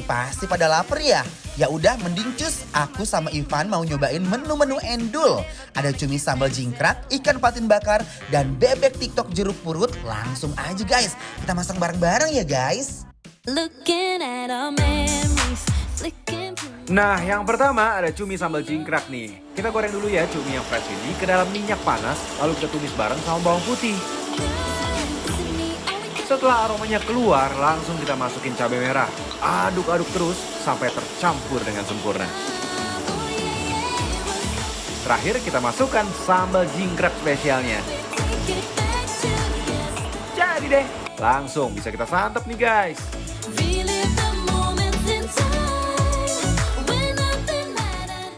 Pasti pada lapar ya? Ya udah mending cus, aku sama Ivan mau nyobain menu-menu endul. Ada cumi sambal jingkrak, ikan patin bakar, dan bebek TikTok jeruk purut. Langsung aja guys, kita masak bareng-bareng ya guys. Looking at our memories, flicking through. Nah, yang pertama ada cumi sambal jingkrak nih. Kita goreng dulu ya cumi yang fresh ini ke dalam minyak panas, lalu kita tumis bareng sama bawang putih. Setelah aromanya keluar, langsung kita masukin cabai merah. Aduk-aduk terus sampai tercampur dengan sempurna. Terakhir kita masukkan sambal jingkrak spesialnya. Jadi deh, langsung bisa kita santap nih guys. Relive the moments in time when nothing mattered.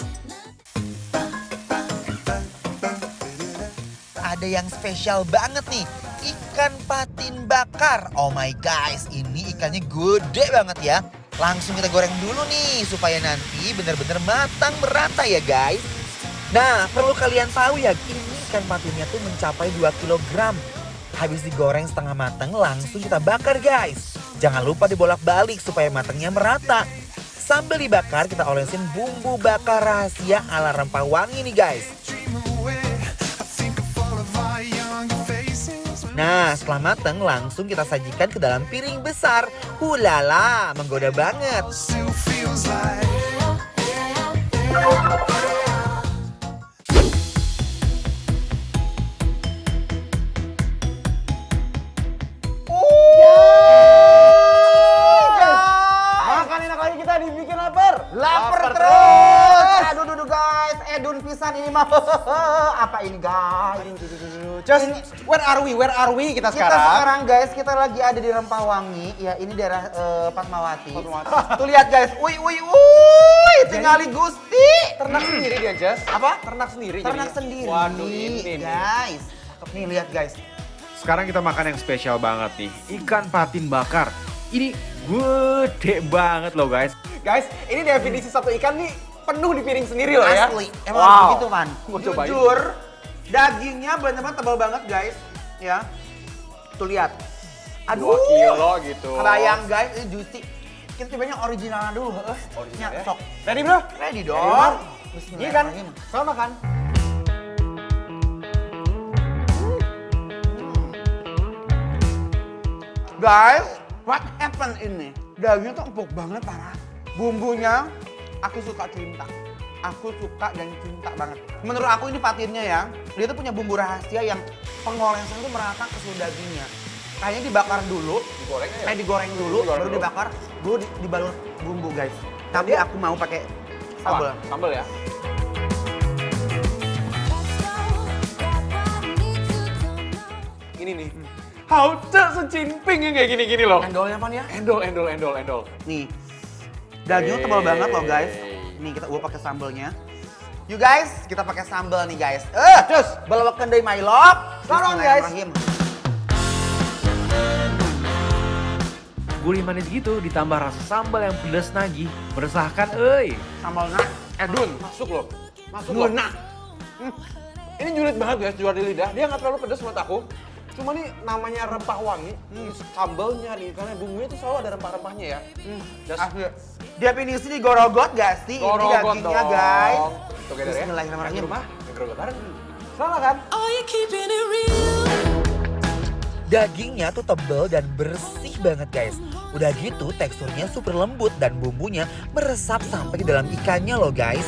Ada yang spesial banget nih, ikan patin bakar. Oh my guys, ini ikannya gede banget ya. Langsung kita goreng dulu nih supaya nanti benar-benar matang merata ya guys. Nah, perlu kalian tahu ya, ini ikan patinnya tuh mencapai 2 kilogram. Habis digoreng setengah matang langsung kita bakar guys. Jangan lupa dibolak-balik supaya matangnya merata. Sambil dibakar kita olesin bumbu bakar rahasia ala rempah wangi nih guys. Nah, setelah mateng langsung kita sajikan ke dalam piring besar. Hulala, menggoda banget. Makan enak lagi kita dibikin lapar. Lapar terus. Aduh dudu guys, edun pisan ini mah. Apa ini guys? Just where are we? Where are we kita Kita sekarang? sekarang guys, kita lagi ada di Rempahwangi. Ya ini daerah Fatmawati. Tuh lihat guys, tinggali Gusti. Ternak sendiri dia, Jess. Apa? Ternak sendiri. Ternak jadinya. sendiri. Waduh, ini nih. guys. Nih lihat guys. Sekarang kita makan yang spesial banget nih, ikan patin bakar. Ini gede banget loh guys. Guys, ini definisi satu ikan nih penuh di piring sendiri loh ya. Asli. Emang harus begitu man. Gua cobain. Jujur, dagingnya benar-benar tebal banget guys. Ya. Tuh lihat. 2 kilo gitu. Kebayang guys, ini juicy. Kita cobain yang originalnya dulu. Original ya. Sok. Ready bro? Ready Ready, dong. Bang? Ini kan, Bismillahirrahmanirrahim. sama kan? Guys, what happened ini? Dagingnya tuh empuk banget parah. Bumbunya aku suka cinta. Aku suka dan cinta banget. Menurut aku ini patinnya ya, dia tuh punya bumbu rahasia yang pengolesan tuh merata ke seluruh dagingnya. Kayaknya dibakar dulu, Digoreng ya? digoreng dulu, Digoreng baru dulu. dibakar, baru dibalur bumbu guys. Tapi aku mau pakai sambal. Sambal ya? Ini nih. Haute secimping yang kayak gini-gini loh. Endolnya apa ya? Endol. Nih, dagingnya tebal banget loh guys. Nih kita pakai sambalnya. You guys, kita pakai sambal nih guys. Terus balawakan dari my love. Sarong, guys. Bismillahirrahmanirrahim. Gurih manis gitu ditambah rasa sambal yang pedas nagih. Meresahkan euy. Sambalnya edun. Masuk loh. Masuk loh. Ngena. Ini julid banget guys, jual di lidah. Dia nggak terlalu pedas menurut aku. Cuma nih namanya rempah wangi, sambalnya nih, karena bumbunya tuh selalu ada rempah-rempahnya ya. Just Asli. Definisi di gorogot gak sih? gorogot Ini dagingnya dong. guys. Oke, dari ya. Bismillahirrahmanirrahim. Yang di rumah, yang gorogot bareng. Salah kan? Are you keeping it real? Dagingnya tuh tebel dan bersih banget guys. Udah gitu teksturnya super lembut dan bumbunya meresap sampai ke dalam ikannya loh guys.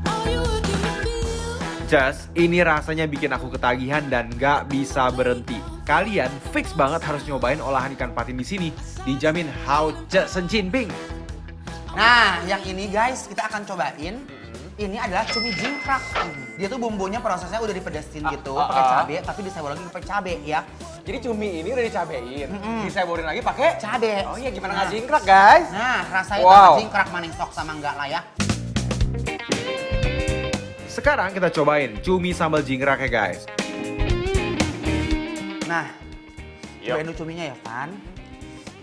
Are you working to feel? Just, ini rasanya bikin aku ketagihan dan gak bisa berhenti. Kalian fix banget harus nyobain olahan ikan patin di sini. Dijamin haute secimping. Nah, yang ini guys kita akan cobain. Ini adalah cumi jingkrak. Dia tuh bumbunya prosesnya udah dipedesin gitu, pakai cabe, tapi disebor lagi pakai cabe ya. Jadi cumi ini udah dicabein, diseborin lagi pakai Cabe. Oh iya, gimana Nah. nggak jingkrak guys? Nah, rasanya Wow. wow. Jingkrak maning sok sama enggak lah ya. Sekarang kita cobain cumi sambal jingkrak ya guys. Nah, Yuk. cobain dulu cuminya ya, Van.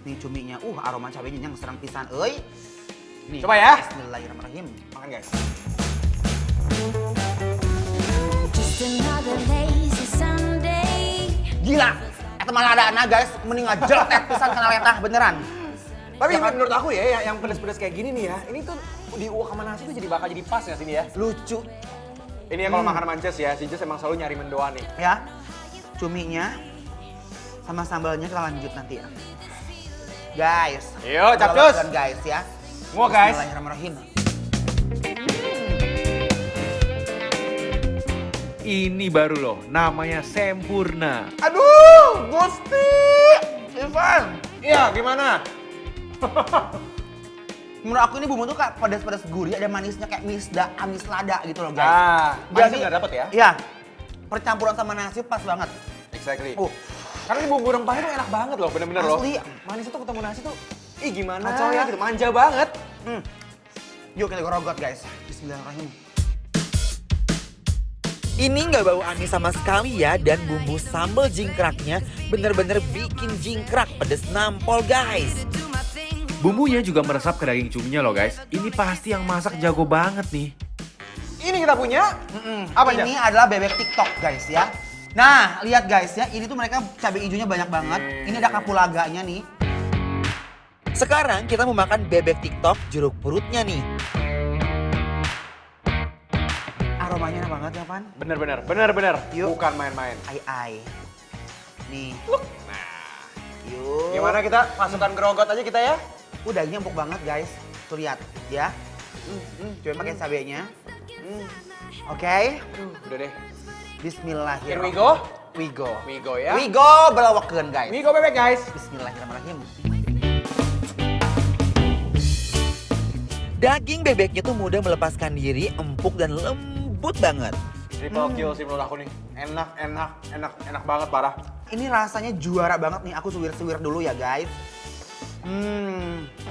Nih cuminya, aroma cabenya yang serang pisan, euy. Nih, Coba ya. Bismillahirrahmanirrahim. Makan guys. Just another lazy Sunday. Gila, eta malah ada anak guys, mending ngajeletet pisan kana letah beneran. Tapi Ya kan? menurut aku ya, yang pedes-pedes kayak gini nih ya, ini tuh diuak sama nasi tuh jadi bakal jadi pas ya sini ya. Lucu Ini ya kalau makan mances ya, si Jess emang selalu nyari mendoan nih. ya. Cuminya sama sambalnya kita lanjut nanti ya. Guys. Yuk, kita capcus. lakukan, guys ya. Semua guys. Bismillahirrahmanirrahim. Ini baru loh, namanya sempurna. Aduh, Gusti. Ivan. Iya, gimana? Menurut aku ini bumbu tuh kayak pedas-pedas gurih, ada manisnya kayak amis lada gitu loh guys. Ah, Jadi- manisnya nggak dapet ya? Iya, percampuran sama nasi pas banget. Exactly. Oh, Karena ini bumbu rempahnya tuh enak banget loh, bener-bener loh. Asli. Manis itu ketemu nasi tuh, ih gimana Kacau ya gitu, manja banget. Yuk kita gorogot guys. Bismillahirrahmanirrahim. Ini nggak bau amis sama sekali ya, dan bumbu sambal jingkraknya bener-bener bikin jingkrak pedes nampol guys. Bumbunya juga meresap ke daging cuminya loh guys. Ini pasti yang masak jago banget nih. Ini kita punya, apa aja? Ini adalah bebek TikTok guys ya. Nah, lihat guys ya, ini tuh mereka cabai hijaunya banyak banget. Ini ada kapulaganya nih. Sekarang kita mau makan bebek TikTok jeruk purutnya nih. Aromanya enak banget ya, Pan. Bener-bener. Yuk. Bukan main-main. Ai. Nih. Nah, Yuk. gimana kita masukkan gerogot aja kita ya? Dagingnya empuk banget guys. Tuh lihat ya. Coba pakai cabenya. Oke. Udah deh. Bismillahirrahmanirrahim. Here we go. We go. We go ya. We go belawakeun guys. We go bebek guys. Bismillahirrahmanirrahim. Daging bebeknya tuh mudah melepaskan diri, empuk dan lembut banget. Triple kill sih menurut aku nih. Enak banget parah. Ini rasanya juara banget nih. Aku suwir-suwir dulu ya guys.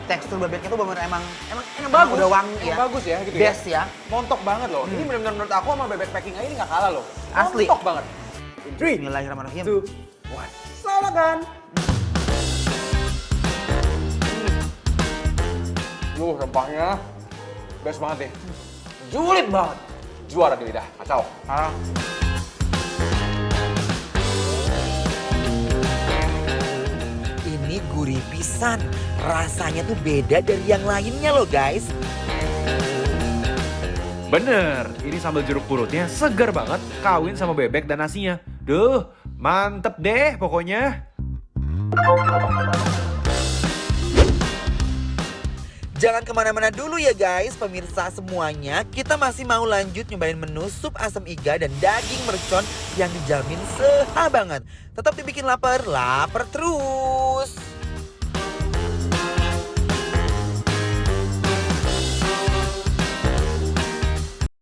Tekstur bebeknya tuh bener emang bagus. udah wangi ya. Emang bagus ya gitu Best ya. ya. Montok banget loh. Ini benar-benar menurut aku sama bebek packing aja ini nggak kalah loh. Asli. Montok banget. 3, Bismillahirrahmanirrahim. 2, 1. Silakan. Rempahnya best banget nih. Julid banget. Juara di lidah. Kacau. Ini gurih pisan, rasanya tuh beda dari yang lainnya loh guys. Bener, ini sambal jeruk purutnya segar banget, kawin sama bebek dan nasinya. Duh, mantep deh pokoknya. Jangan kemana-mana dulu ya guys, pemirsa semuanya. Kita masih mau lanjut nyobain menu sup asam iga dan daging mercon yang dijamin seha banget. Tetap dibikin lapar terus.